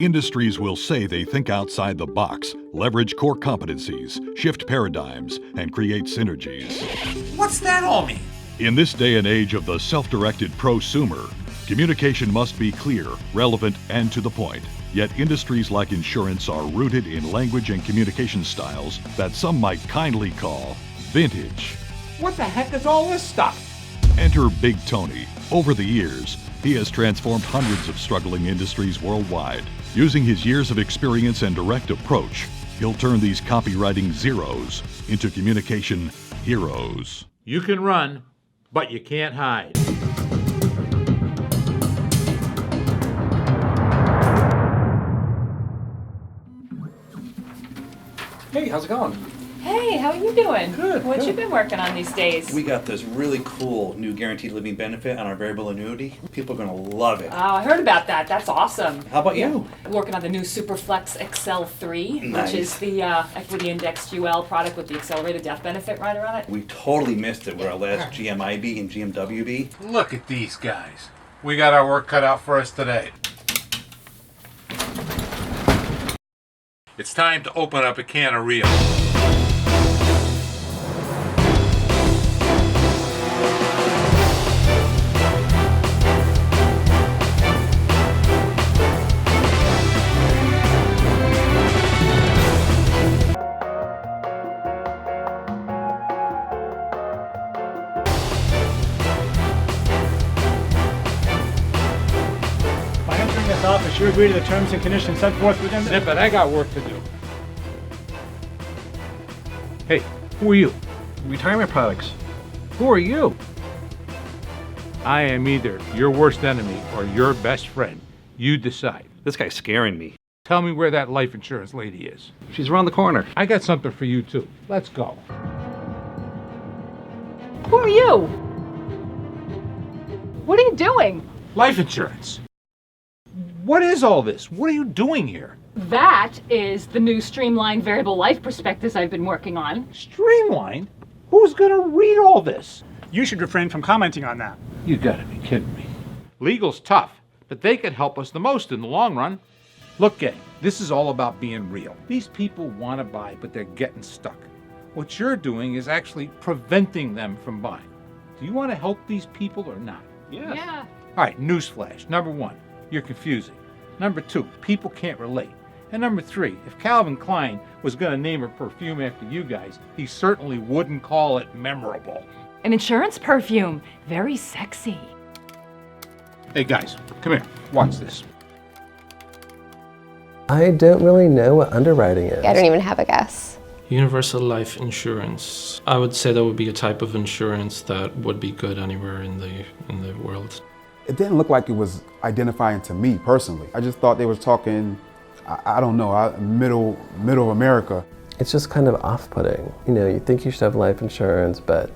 Industries will say they think outside the box, leverage core competencies, shift paradigms, and create synergies. What's that all mean? In this day and age of the self-directed prosumer, communication must be clear, relevant, and to the point. Yet industries like insurance are rooted in language and communication styles that some might kindly call vintage. What the heck is all this stuff? Enter Big Tony. Over the years, he has transformed hundreds of struggling industries worldwide. Using his years of experience and direct approach, he'll turn these copywriting zeros into communication heroes. You can run, but you can't hide. Hey, how's it going? Hey, how are you doing? Good, What good. you been working on these days? We got this really cool new guaranteed living benefit on our variable annuity. People are gonna love it. Oh, I heard about that. That's awesome. How about you? Working on the new Superflex XL3, Nice. which is the equity indexed UL product with the accelerated death benefit rider on it. We totally missed it with our last GMIB and GMWB. Look at these guys. We got our work cut out for us today. It's time to open up a can of real. By entering this office, you agree to the terms and conditions set forth within the... Zip it, I got work to do. Hey, who are you? Retirement products. Who are you? I am either your worst enemy or your best friend. You decide. This guy's scaring me. Tell me where that life insurance lady is. She's around the corner. I got something for you too. Let's go. Who are you? What are you doing? Life insurance. What is all this? What are you doing here? That is the new streamlined variable life prospectus I've been working on. Streamlined? Who's gonna read all this? You should refrain from commenting on that. You gotta be kidding me. Legal's tough, but they could help us the most in the long run. Look, gang, this is all about being real. These people want to buy, but they're getting stuck. What you're doing is actually preventing them from buying. Do you want to help these people or not? Yeah. All right, newsflash. Number one, you're confusing. Number two, people can't relate. And number three, if Calvin Klein was going to name a perfume after you guys, he certainly wouldn't call it memorable. An insurance perfume. Very sexy. Hey guys, come here. Watch this. I don't really know what underwriting is. I don't even have a guess. Universal life insurance. I would say that would be a type of insurance that would be good anywhere in the world. It didn't look like it was identifying to me personally. I just thought they were talking, I don't know, middle of America. It's just kind of off-putting. You know, you think you should have life insurance, but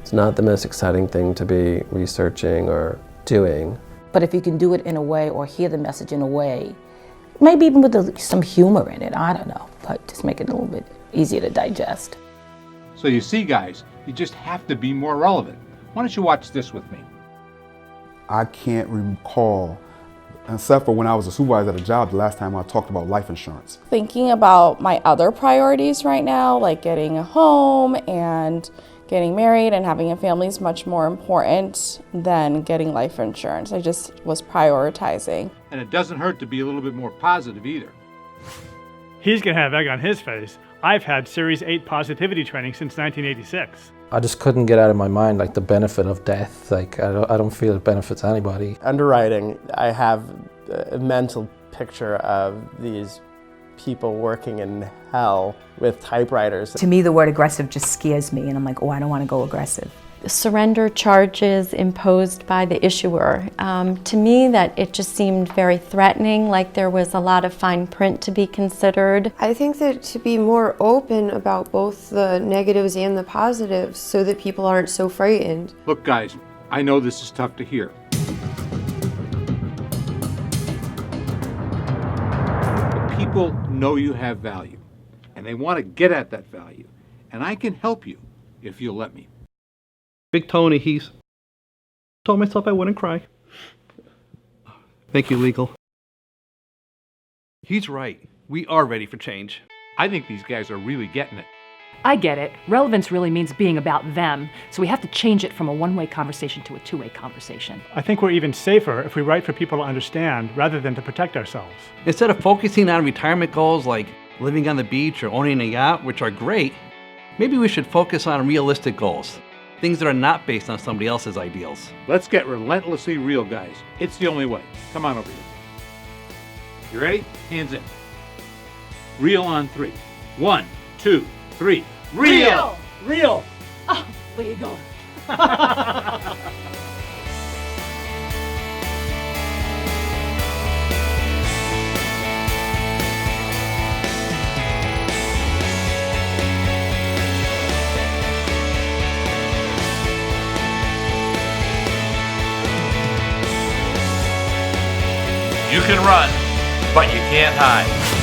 it's not the most exciting thing to be researching or doing. But if you can do it in a way or hear the message in a way, maybe even with some humor in it, I don't know, but just make it a little bit easier to digest. So you see, guys, you just have to be more relevant. Why don't you watch this with me? I can't recall, except for when I was a supervisor at a job, the last time I talked about life insurance. Thinking about my other priorities right now, like getting a home and getting married and having a family is much more important than getting life insurance. I just was prioritizing. And it doesn't hurt to be a little bit more positive either. He's gonna have egg on his face. I've had Series 8 positivity training since 1986. I just couldn't get out of my mind like the benefit of death. Like I don't feel it benefits anybody. Underwriting, I have a mental picture of these people working in hell with typewriters. To me, the word aggressive just scares me, and I'm like, oh, I don't want to go aggressive. Surrender charges imposed by the issuer. To me, that it just seemed very threatening, like there was a lot of fine print to be considered. I think that to be more open about both the negatives and the positives so that people aren't so frightened. Look, guys, I know this is tough to hear. But people know you have value, and they want to get at that value. And I can help you if you'll let me. Big Tony, he's... Told myself I wouldn't cry. Thank you, legal. He's right. We are ready for change. I think these guys are really getting it. I get it. Relevance really means being about them, so we have to change it from a one-way conversation to a two-way conversation. I think we're even safer if we write for people to understand rather than to protect ourselves. Instead of focusing on retirement goals like living on the beach or owning a yacht, which are great, maybe we should focus on realistic goals. Things that are not based on somebody else's ideals. Let's get relentlessly real, guys. It's the only way. Come on over here. You ready? Hands in. Real on 3. 1, 2, 3. Real! Real! Oh, legal. You can run, but you can't hide.